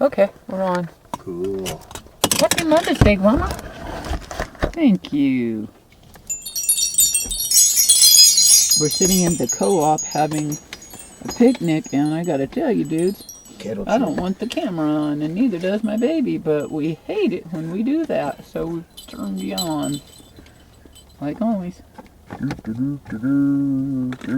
Okay, we're on. Cool. Happy Mother's Day, Mama. Thank you. We're sitting in the co-op having a picnic, and I gotta tell you, dudes, I don't want the camera on, and neither does my baby, but we hate it when we do that, so we've turned you on. Like always.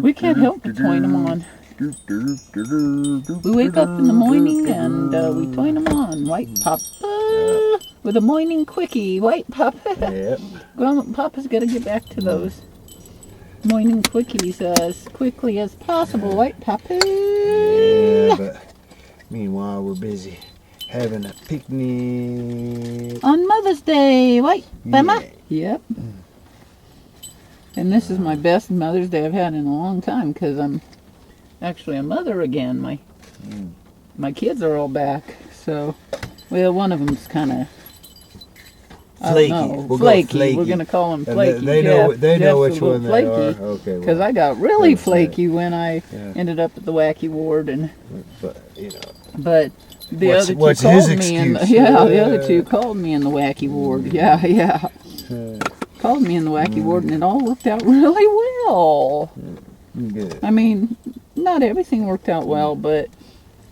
We can't help but twine them on. We wake up in the morning and we twine them on. White Papa with a morning quickie. White Papa. Yep. Well, Papa's got to get back to those morning quickies as quickly as possible. White Papa. Yeah, but meanwhile we're busy having a picnic On Mother's Day. White Mama. Yeah. Yep. And this is my best Mother's Day I've had in a long time because I'm actually a mother again. My kids are all back. So, well, one of them's kind of flaky. Flaky. We're gonna call him Flaky. They know Jeff's which a little one they flaky, are. Okay. Because I got really flaky when I ended up at the wacky ward, and But you know. but the What's- other two what's called his me in the, excuse? the other two called me in the wacky ward. Yeah. Called me in the wacky ward, and it all worked out really well. Good. I mean, not everything worked out well, but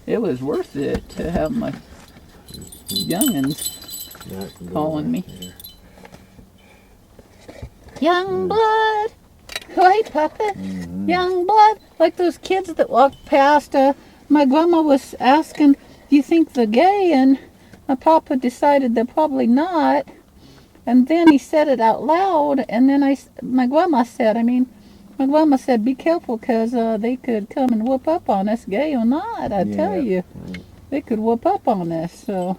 it was worth it to have my youngins calling me. Young blood, White Papa, young blood. Like those kids that walked past. My grandma was asking, "Do you think they're gay?" And my papa decided they're probably not. And then he said it out loud, and then my grandma said, "Be careful, 'cause they could come and whoop up on us, gay or not. I tell you, they could whoop up on us." So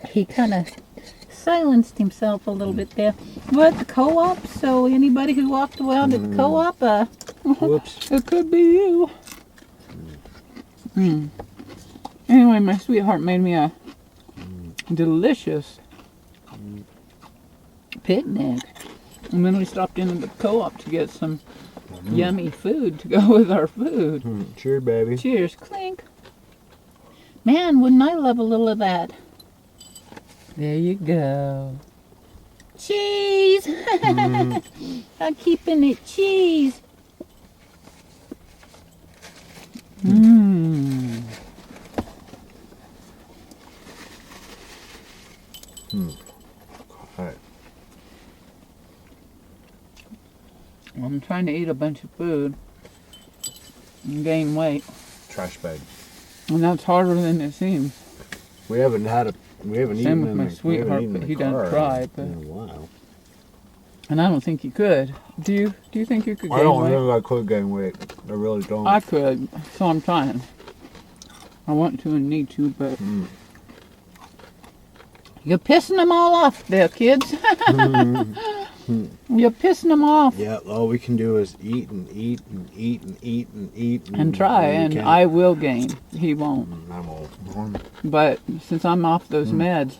he kind of silenced himself a little bit there. We're at the co-op, so anybody who walked around at the co-op, Whoops. it could be you. Anyway, my sweetheart made me a delicious picnic, and then we stopped into the co-op to get some yummy food to go with our food. Cheers, baby. Cheers, clink. Man, wouldn't I love a little of that? There you go. Cheese. I'm keeping it cheese. Alright. I'm trying to eat a bunch of food and gain weight, Trash bag. and that's harder than it seems. We haven't eaten Same with in my the- sweetheart, in but the he doesn't car try, but- in a while. And I don't think you could. Do you think you could gain I don't weight? think I could gain weight. I really don't. I could, so I'm trying. I want to and need to, but you're pissing them all off there, kids. You're pissing them off. Yeah, all we can do is eat and eat and eat and eat and eat And try, we and can't. I will gain. He won't. I'm old. But since I'm off those meds,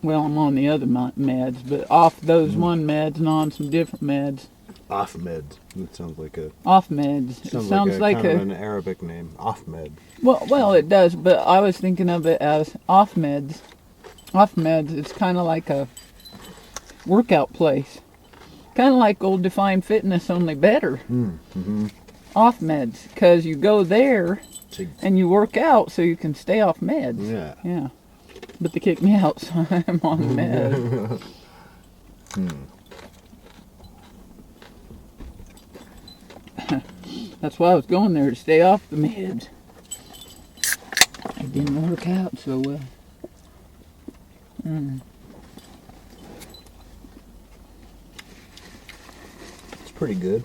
well, I'm on the other meds, but off those one meds and on some different meds. Off meds. That sounds like a Off meds. It sounds like kind of an Arabic name. Off med. Well, it does, but I was thinking of it as off meds. Off meds, it's kind of like a workout place. Kind of like old Define Fitness, only better. Off meds, because you go there and you work out so you can stay off meds. Yeah. But they kicked me out, so I'm on meds. That's why I was going there, to stay off the meds. It didn't work out so well. It's pretty good.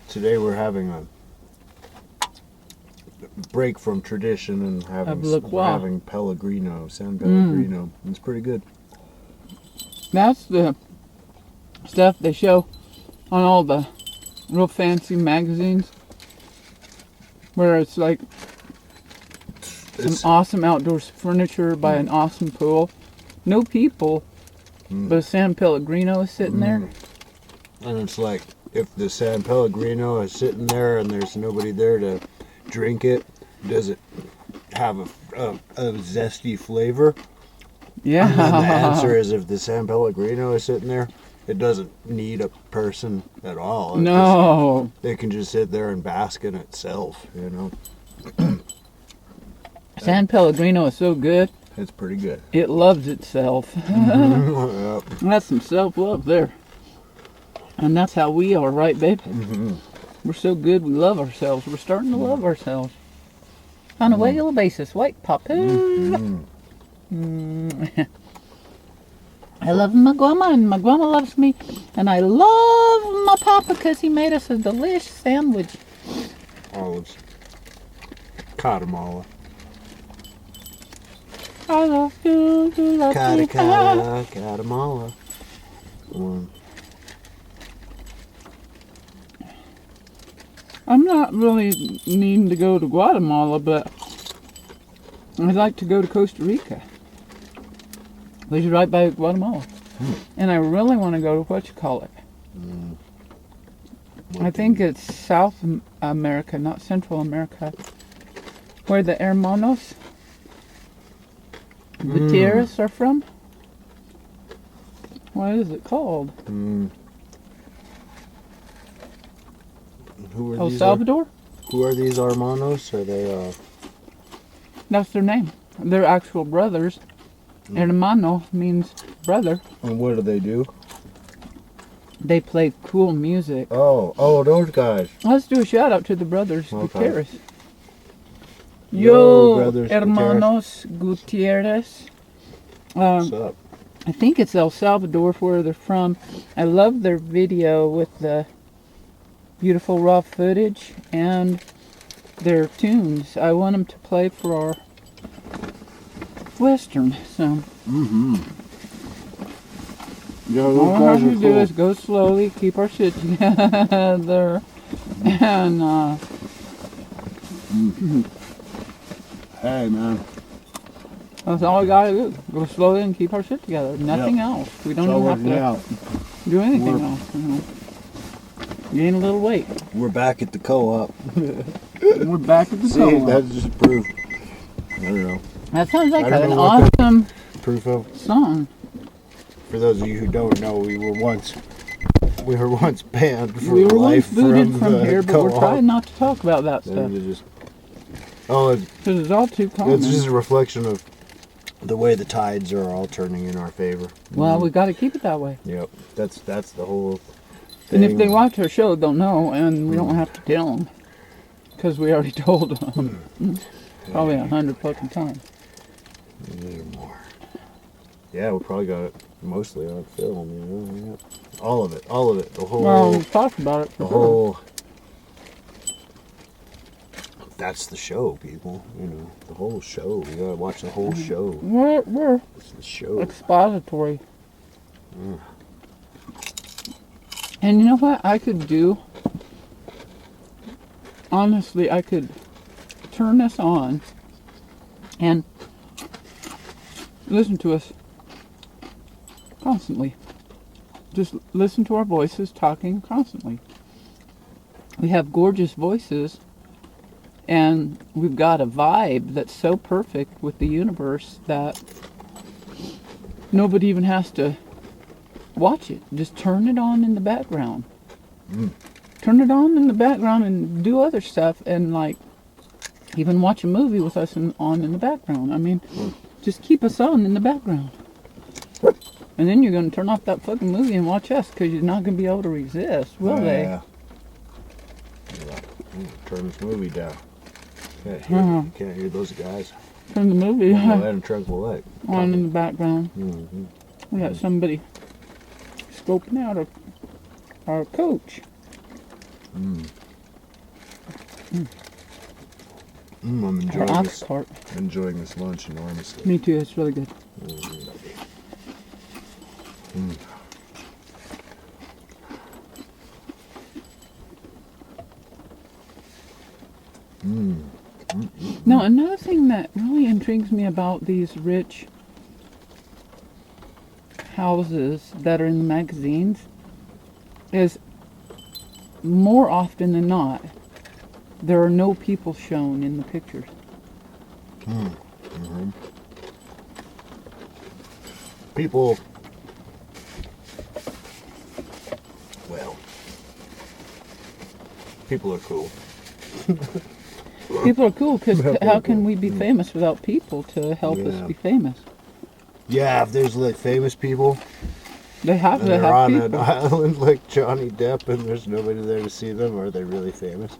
Today we're having a break from tradition and having Pellegrino, San Pellegrino. It's pretty good. That's the stuff they show on all the real fancy magazines, where it's like some awesome outdoor furniture by an awesome pool. No people, but a San Pellegrino is sitting there. And it's like, if the San Pellegrino is sitting there and there's nobody there to drink it, Does it have a zesty flavor? Yeah. And then the answer is, if the San Pellegrino is sitting there, it doesn't need a person at all. No. It can just sit there and bask in itself, you know. San Pellegrino is so good. It's pretty good. It loves itself. Yep. That's some self-love there. And that's how we are, right, babe? We're so good, we love ourselves. We're starting to love ourselves. On a regular basis. White Papa. I love my grandma, and my grandma loves me. And I love my papa because he made us a delicious sandwich. Olives. Guatemala. I love you, you love me. Guatemala. I'm not really needing to go to Guatemala, but I'd like to go to Costa Rica, which is right by Guatemala. And I really want to go to I think it's South America, not Central America, where the Hermanos Gutierrez are from. What is it called? Who are El these Salvador? Who are these Hermanos? Are they That's their name. They're actual brothers. Hermano means brother. and what do they do? They play cool music. Oh, those guys. Let's do a shout out to the brothers Okay. Gutierrez. Yo, brothers Hermanos Gutierrez. What's up? I think it's El Salvador where they're from. I love their video with the beautiful raw footage and their tunes. I want them to play for our Western. So Yeah, all those we have guys to are do cool. is go slowly, keep our shit together, and Hey, man. that's all we gotta do. Go slowly and keep our shit together. Nothing else. We don't So even working have out. to do anything We're- else. You know. Gain a little weight. We're back at the co-op. We're back at the See, co-op. that's just proof. I don't know. That sounds like I don't an know what awesome Proof of. song. For those of you who don't know, we were once banned for We were once life booted from the here, but we're co-op. trying not to talk about that stuff. It's just, oh, Because it's all too common. it's just a reflection of the way the tides are all turning in our favor. Well, we got to keep it that way. Yep, that's the whole And thing. if they watch our show, they'll know, and we don't have to tell them. Because we already told them. Probably 100 fucking times. Maybe more. Yeah, we probably got it mostly on film, you know. Yep. All of it, the whole, Well, we've talked about it. the For sure. whole. That's the show, people. You know, the whole show. You gotta watch the whole show. We're It's the show. expository. And you know what I could do? Honestly, I could turn this on and listen to us constantly. Just listen to our voices talking constantly. We have gorgeous voices, and we've got a vibe that's so perfect with the universe that nobody even has to watch it. Just turn it on in the background. Turn it on in the background and do other stuff, and like even watch a movie with us on in the background. I mean, just keep us on in the background. And then you're going to turn off that fucking movie and watch us, because you're not going to be able to resist, will they? Yeah. Turn this movie down. Can't hear those guys. Turn the movie Go ahead and trunk my leg. on in the background. We got somebody scoping out our coach. I'm Our enjoying ox this. cart. Enjoying this lunch enormously. Me too, it's really good. Now, another thing that really intrigues me about these rich houses that are in the magazines is more often than not, there are no people shown in the pictures. People, well, people are cool. People are cool because People how are can cool. we be famous without people to help us Yeah. be famous? Yeah, if there's like famous people They have and to they're have on an people. island like Johnny Depp and there's nobody there to see them, are they really famous?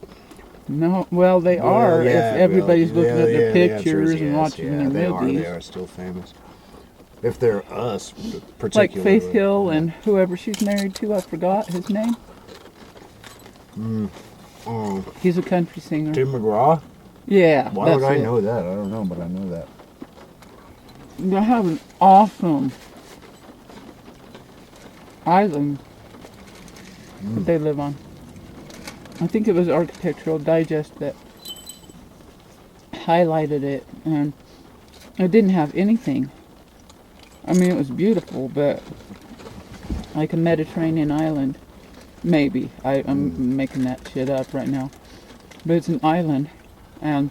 No, well, they Well, are yeah, if everybody's well, looking at yeah, their the answer pictures is and yes, watching yeah, their they movies. are still famous. If they're us, Like particularly. Faith Hill and whoever she's married to, I forgot his name. He's a country singer. Tim McGraw? Yeah, Why that's would I it. know that? I don't know, but I know that. They have an awesome island that they live on. I think it was Architectural Digest that highlighted it, and it didn't have anything. I mean, it was beautiful, but like a Mediterranean island, maybe. I'm making that shit up right now. But it's an island, and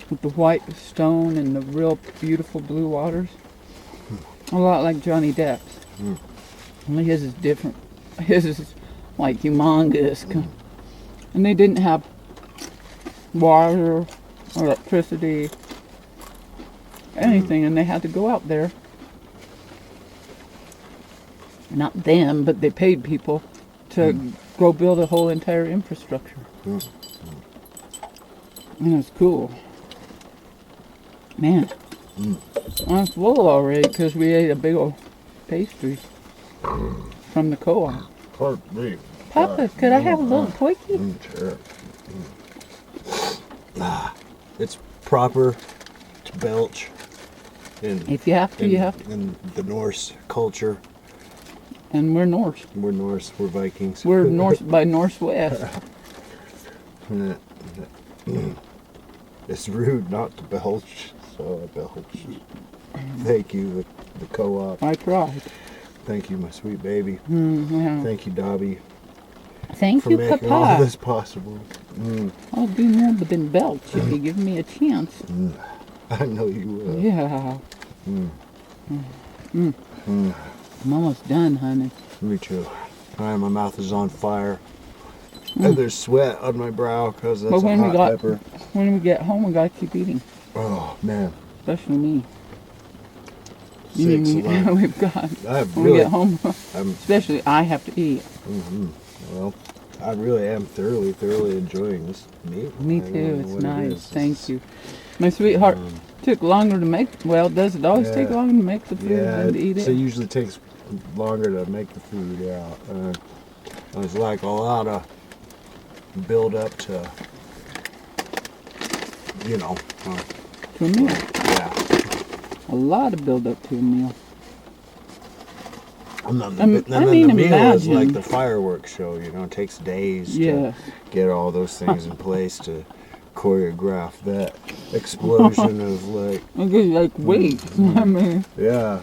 with the white stone and the real beautiful blue waters. A lot like Johnny Depp's. Only his is different. His is like humongous. And they didn't have water, electricity, anything, and they had to go out there. Not them, but they paid people to go build a whole entire infrastructure. And it was cool. Man, I'm full already because we ate a big old pastry from the co-op. Pork beef. Papa, could I have a little Twinkie? Sure. It's proper to belch in, If you have to, you have to. in the Norse culture. And we're Norse. We're Norse, we're Vikings. We're Norse by Northwest. It's rude not to belch, so I belch. Thank you, the co-op. I tried. Thank you, my sweet baby. Yeah. Thank you, Dobby, Thank for you, making all Papa. this possible. I'll do more than belch if you give me a chance. I know you will. Yeah. I'm almost done, honey. Me too. My mouth is on fire. And there's sweat on my brow because that's But a hot pepper. when we get home, we gotta keep eating, Oh, man. especially me. Sakes alive. We've got I've when we really, get home. I'm, Especially I have to eat. well, I really am thoroughly enjoying this meal. Me I don't too. know It's what it nice. is. Thank you, my sweetheart. Took longer to make. Well, does it always take Yeah. longer to make the food Yeah, than to eat it it? usually takes longer to make the food, yeah. It's like a lot of build up to, you know, To a meal. yeah. A lot of build up to a meal. And then the, I and then mean, the meal is like imagine. the fireworks show, you know, it takes days Yes. to get all those things in place to choreograph that explosion of like, It gives you like weight. I mean, yeah.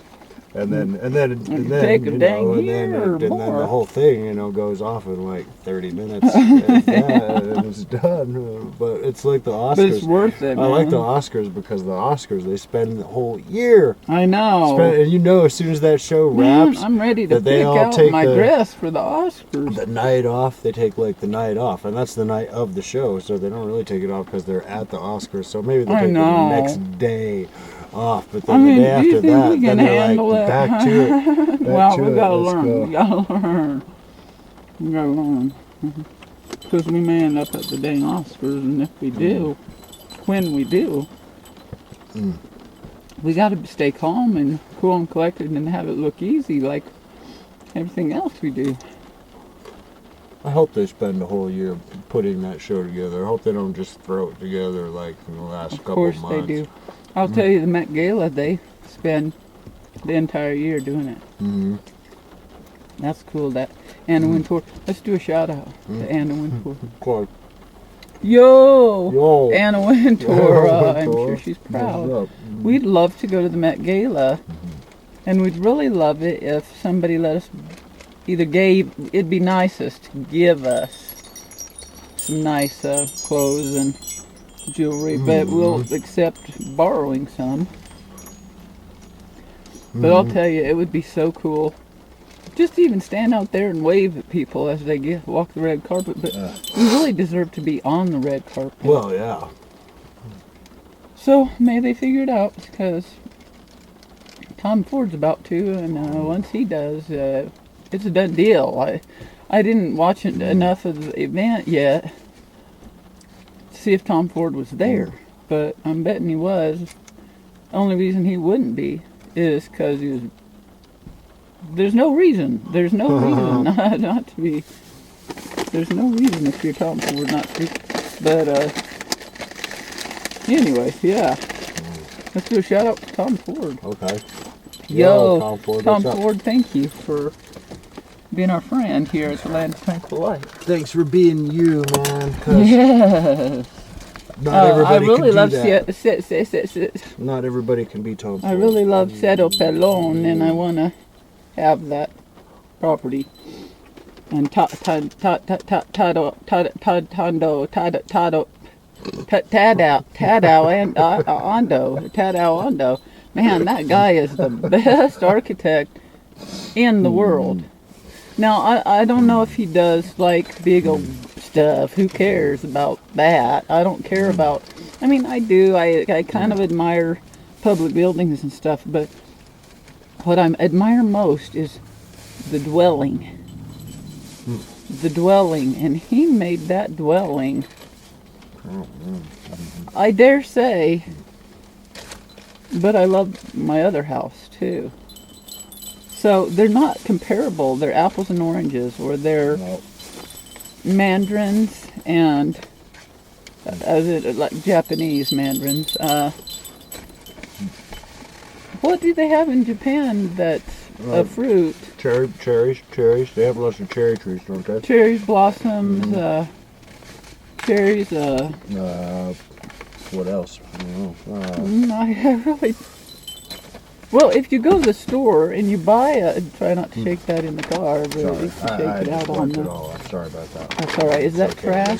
And then take a you dang know, and year then, or and then more. the whole thing, you know, goes off in like 30 minutes and it's done. But it's like the Oscars. but it's worth it. I like the man. Oscars because the Oscars, they spend the whole year. I know. And you know, as soon as that show Man, wraps, I'm ready to that they pick all out take my the- dress for the Oscars. the night off, they take like the night off, and that's the night of the show, so they don't really take it off because they're at the Oscars. So maybe they I take know. the next day off, but then I mean, the day do you after think that, we then can they're handle like it? back to it. Back Well, to we it. gotta Let's learn. go. We gotta learn. We gotta learn. Because we may end up at the dang Oscars, and if we do, when we do, we gotta stay calm and cool and collected and have it look easy like everything else we do. I hope they spend a whole year putting that show together. I hope they don't just throw it together like in the last Of couple course months. they do. I'll tell you, the Met Gala, they spend the entire year doing it. Mm-hmm. That's cool. That Anna Wintour. Let's do a shout out to Anna Wintour. Cool. Yo, Yo. Anna Wintour. I'm Wintour. sure she's proud. What's up? We'd love to go to the Met Gala, and we'd really love it if somebody let us either gave. It'd be nicest to give us some nice clothes and jewelry, but we'll accept borrowing some. But I'll tell you, it would be so cool just to even stand out there and wave at people as they walk the red carpet. But we really deserve to be on the red carpet. Well, yeah. So may they figure it out, because Tom Ford's about to, and once he does, it's a done deal. I didn't watch enough of the event yet to see if Tom Ford was there, but I'm betting he was. The only reason he wouldn't be is because he was. There's no reason. There's no reason not to be. There's no reason if you're Tom Ford not to be. But anyway, yeah. Let's do a shout out to Tom Ford. Okay. Yo, Tom Ford. Tom what's up? Ford, thank you for being our friend here at the Land of Tranquil Life. Thanks for being you, man. 'Cause Yes. not everybody I really can love do that. Not everybody can be Tom Ford. I really love Cerro Pelon, and I want to have that property. And Tadao Ondo. Man, that guy is the best architect in the world. Now, I don't know if he does like big old stuff. Who cares about that? I don't care about. I mean, I do. I kind of admire public buildings and stuff, but what I admire most is the dwelling. The dwelling, and he made that dwelling. I dare say, but I love my other house too. So they're not comparable. They're apples and oranges, or they're mandarins and like Japanese mandarins. What do they have in Japan that's a fruit? Cherries. They have lots of cherry trees, don't they? Cherries, blossoms, cherries. What else? I don't know. I really. Well, if you go to the store and you buy try not to shake that in the car, but at least you shake it out on the. I'm sorry about that. That's all right. Is that trash?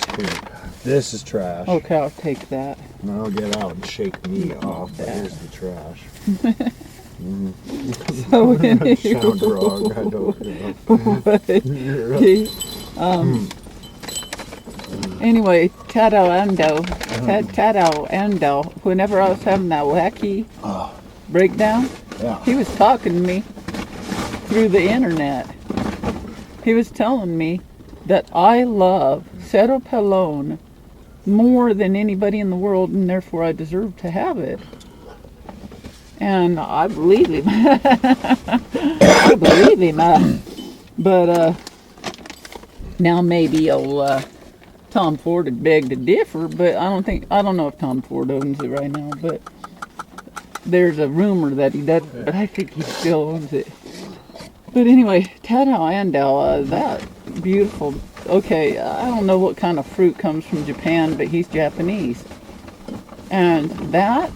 This is trash. Okay, I'll take that. Now get out and shake me off. But here's the trash. So Sound wrong. I don't know. Anyway, Tadao Ando, whenever I was having that wacky breakdown, he was talking to me through the internet. He was telling me that I love Cerro Pelon more than anybody in the world, and therefore I deserve to have it. And I believe him. I believe him. But now maybe Tom Ford would beg to differ, but I don't know if Tom Ford owns it right now, but there's a rumor that he does, but I think he still owns it. But anyway, Tadao Ando, that beautiful. Okay, I don't know what kind of fruit comes from Japan, but he's Japanese. And that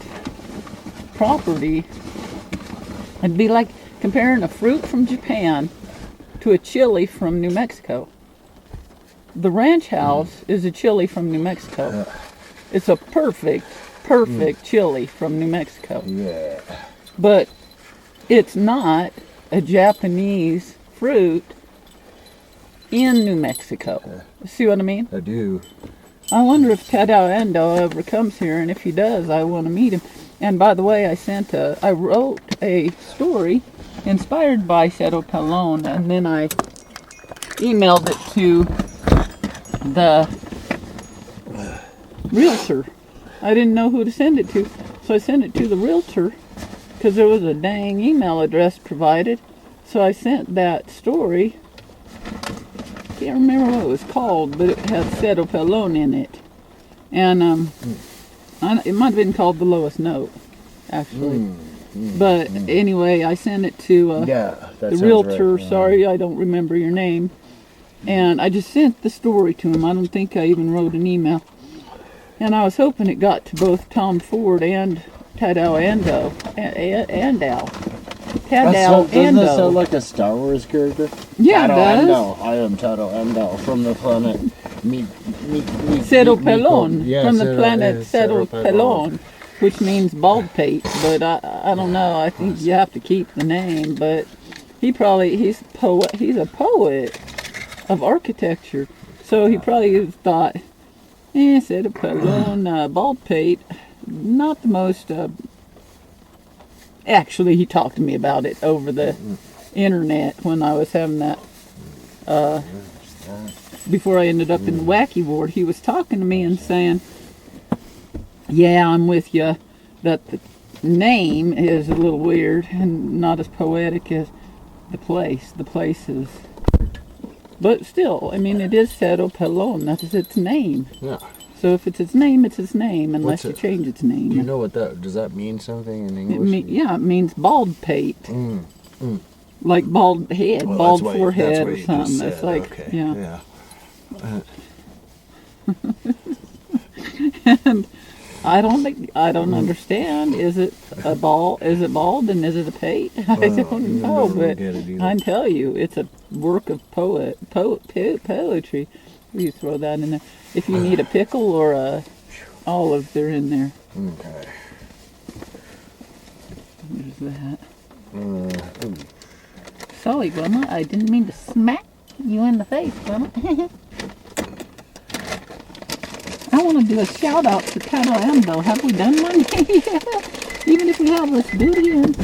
property, it'd be like comparing a fruit from Japan to a chili from New Mexico. The ranch house is a chili from New Mexico. It's a perfect chili from New Mexico. Yeah. But it's not a Japanese fruit in New Mexico. See what I mean? I do. I wonder if Tadao Ando ever comes here, and if he does, I want to meet him. And by the way, I wrote a story inspired by Cerro Pelon, and then I emailed it to the realtor. I didn't know who to send it to, so I sent it to the realtor because there was a dang email address provided. So I sent that story. Can't remember what it was called, but it had Cerro Pelon in it, and it might have been called The Lowest Note, actually. But anyway, I sent it to the realtor. Right. Sorry, I don't remember your name. And I just sent the story to him. I don't think I even wrote an email. And I was hoping it got to both Tom Ford and Tadao Ando. Doesn't that sound like a Star Wars character? Yeah, it Tadao does. Ando. I am Tadao Ando from the planet Cerro Pelon, Yeah, from the Cerro- planet Cerro Cerro Pelon, which means bald pate. But I don't know. I think you have to keep the name. But he's a poet of architecture, so he probably thought, Cerro Pelon, bald pate, not the most. Actually, he talked to me about it over the internet when I was having that. Before I ended up in the wacky ward, he was talking to me and saying, yeah, I'm with you, that the name is a little weird and not as poetic as the place. The place is... But still, I mean, it is Cerro Pelon. That is its name. Yeah. So if it's its name, it's its name, unless you What's change its name. Do you know what does that mean something in It English? it means bald pate. Like bald head, Well, bald that's why- forehead that's what or you just something. said. It's like, Okay. yeah. Yeah. And I don't understand. Is it bald, and is it a pate? I don't know, never but get it either. I can tell you, it's a work of poetry. You throw that in there. If you need a pickle or a olive, they're in there. Okay. There's that. Sorry, Grandma, I didn't mean to smack you in the face, Grandma. I want to do a shout out to Tato Ando. Have we done one? Yeah. Even if we have, let's do it again.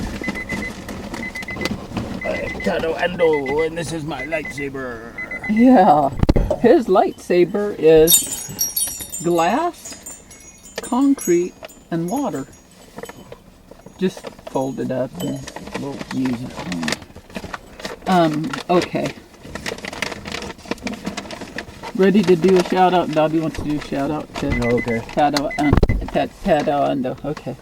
Tato Ando, and this is my lightsaber. Yeah. His lightsaber is glass, concrete, and water. Just fold it up and we'll use it. Okay. Ready to do a shout out? Dobby wants to do a shout out to Okay. Tato Ando. Okay.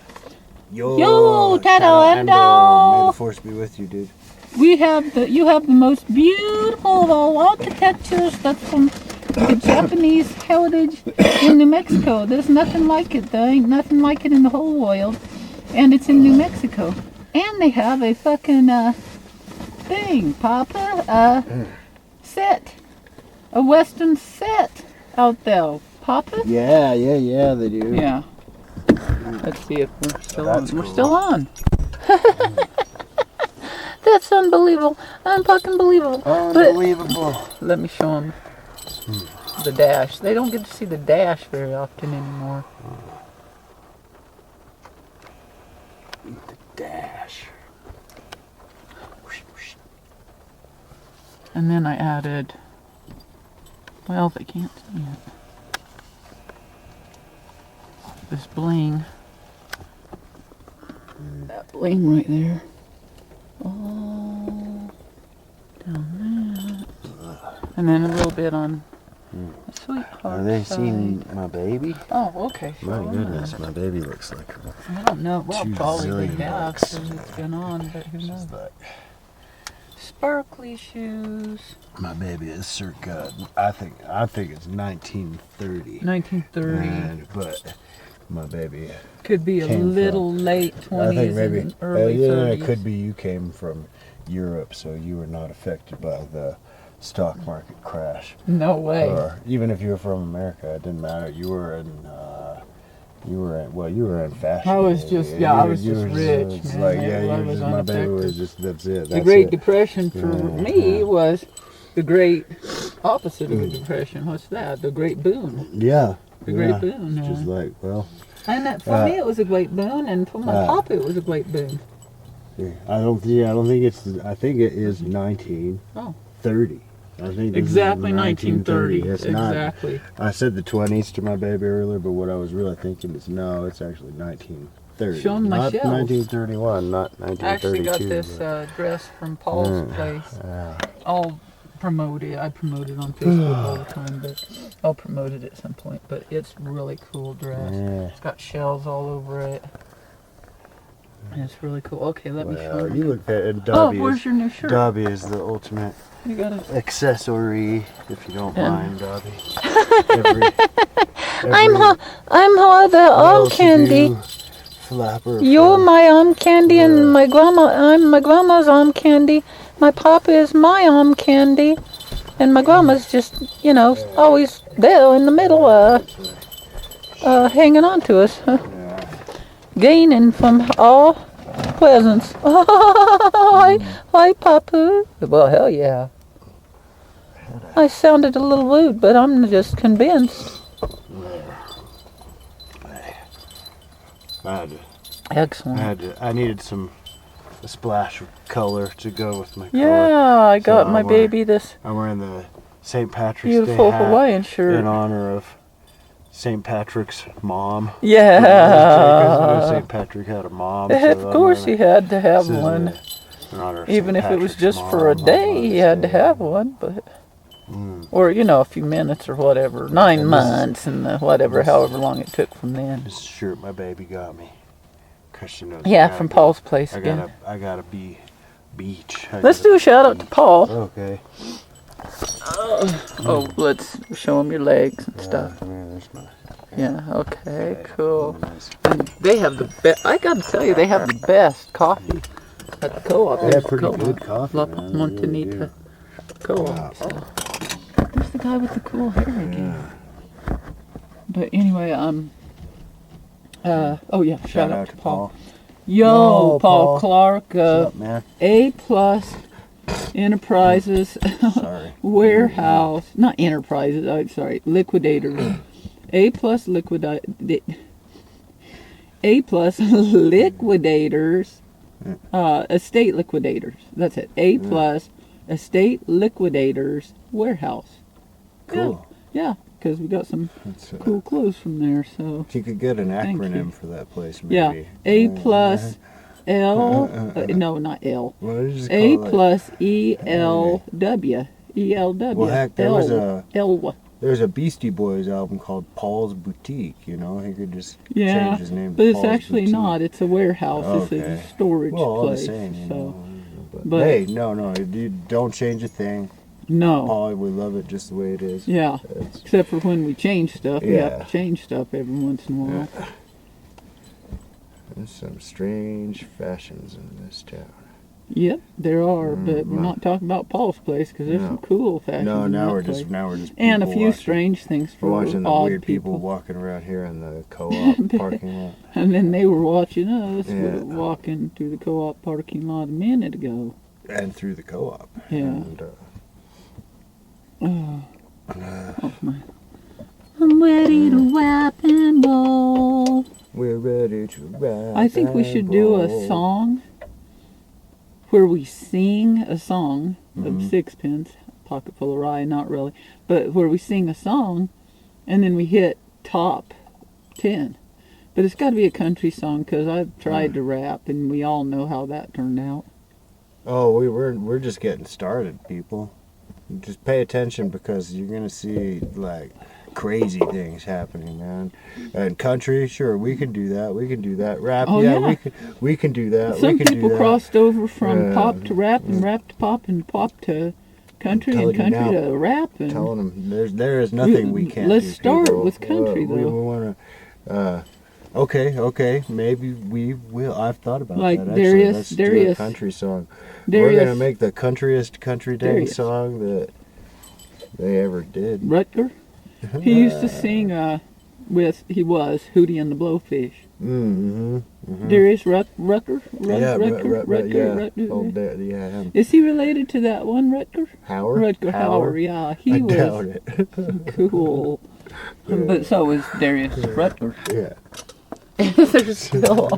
Yo, Tato May Ando. the force be with you, dude. You have the most beautiful of all architectures that's from the Japanese heritage in New Mexico. There's nothing like it. There ain't nothing like it in the whole world. And it's in New Mexico. And they have a fucking thing, Papa, set. A western set out there. Papa? Yeah, they do. Yeah. Let's see if we're still on. That's We're cool. still on. That's unbelievable. Unfucking believable. Unbelievable. But let me show them the dash. They don't get to see the dash very often anymore. Dash. And then I added, well, they can't see it. This bling. That bling right there. Oh, down there. And then a little bit on the sweetheart Are they side. seeing my baby? Oh, okay. My sure. goodness, my baby looks like I don't know. Well, 2 probably zillion they have bucks. since it's been on, but who knows? like Sparkly shoes. my baby is circa. I think it's 1930. 1930. But my baby. Could be a came little from- late 20s I think maybe. and early yeah, 30s. it could be you came from Europe, so you were not affected by the stock market crash. No way. Or even if you were from America, it didn't matter. You were in fashion. I was just- yeah, I was just rich, It's man. like, I you were was just, my baby was unaffected. just, that's it. The That's Great it. Depression for Yeah, me yeah. was the great opposite of the Depression. What's that? The Great Boom. Yeah. The Great Boom. It's just Yeah. like, well, And that, for me, it was a great boon, and for my papa, it was a great boon. I don't think it's, I think it is 1930. Oh. I think this Exactly is 1930. It's not. Exactly. I said the 20s to my baby earlier, but what I was really thinking is no, it's actually 1930. Show 'em my not shelves. 1931, not I actually 1932. got this but- dress from Paul's place. yeah. I'll promote it. I promote it on Facebook all the time, but I'll promote it at some point. But it's really cool dress. Yeah. It's got shells all over it. And it's really cool. Okay, let me show Well, you. you look at and Oh, Dobby where's is, your new shirt? Dobby is the ultimate You got it. accessory, if you don't Yeah. mind, Dobby. Every I'm the arm candy. well-to-do flapper. You're from- my arm candy, Yeah. and I'm my grandma's arm candy. My papa is my arm candy. And my grandma's just, always there in the middle, hanging on to us, gaining from all presents. Hi, Papu. Well, hell yeah. I sounded a little rude, but I'm just convinced. Excellent. I needed a splash of color to go with my color. Yeah, I got my baby this I'm wearing the St. Patrick's beautiful Day hat Hawaiian shirt in honor of St. Patrick's mom. Yeah. St. Patrick had a mom. Of course he had to have This is one. in honor of Even St. if it was Patrick's just for a mom day, on he had to Mother's Day. have one. But or, a few minutes or whatever. 9 months and whatever, however long it took from then. This shirt my baby got me. Christian knows. Yeah, from Paul's place I again. gotta be beach. Let's do a shout out to Paul. Okay. Oh, let's show him your legs and stuff. There's my. Yeah, okay, cool. Nice. And they have the best, I gotta tell you, they have the best coffee at the co-op. They have pretty good coffee. La man. They Montanita really co-op. So. There's the guy with the cool hair again. But anyway, shout out to Paul. Yo, Paul Clark, What's up, man? A+ Enterprises Sorry. Warehouse, not Enterprises, I'm sorry, Liquidators. A+ Liquidators, Estate Liquidators. That's it. A+ Estate Liquidators Warehouse. Cool. Yeah, because we got some That's, cool clothes from there. So You could get an Thank you. acronym for that place, maybe. yeah, A+ L. No, not L. What did you just A+ call it? ELW. ELW. Well, heck, there was L. There's a Beastie Boys album called Paul's Boutique. He could just Yeah, change his name. but to it's Paul's actually Boutique. not. It's a warehouse. It's Okay. a storage Well, all the place. same, so But hey, no, you don't change a thing. no. Paul, we love it just the way it is. Yeah. It's- Except for when we change stuff. We have Yeah. to change stuff every once in a while. There's some strange fashions in this town. Yep, there are, but we're no. not talking about Paul's place because there's No. some cool fashions. No, in now that we're place. just and a people few watching. strange things for We're watching the odd weird people walking around here in the co-op parking lot. And then they were watching us Yeah. walking through the co-op parking lot a minute ago. And through the co-op. Yeah. And, Oh, my. I'm ready to rap and roll. we're ready to ride. I think we should do a song where we sing a song of Sixpence, Pocket Full of Rye, not really, but where we sing a song and then we hit top 10. But it's got to be a country song because I've tried to rap and we all know how that turned out. Oh, we're just getting started, people. Just pay attention because you're gonna see like crazy things happening, man. And country, sure, we can do that. We can do that. Rap, Oh, yeah, yeah. we can do that. Some we can people do that. crossed over from Yeah. pop to rap and rap to pop and pop to country I'm and telling you country now, to rap. And Telling them there is nothing we can't let's do. start people. with country, we though. want to. Okay, maybe we will. I've thought about Like that. Actually, Darius- let's do Darius- a country song. Darius- We're gonna make the countryest country dance Darius. song that they ever did. Rutger. He used to sing he was Hootie and the Blowfish. Mm-hmm. Darius Rucker? Yeah, Rutger? yeah. Oh, yeah, him. Is he related to that one Rutger? Howard? Rutger Hauer, yeah. He I was doubt it. cool. But so was Darius Rutger. Yeah. There's still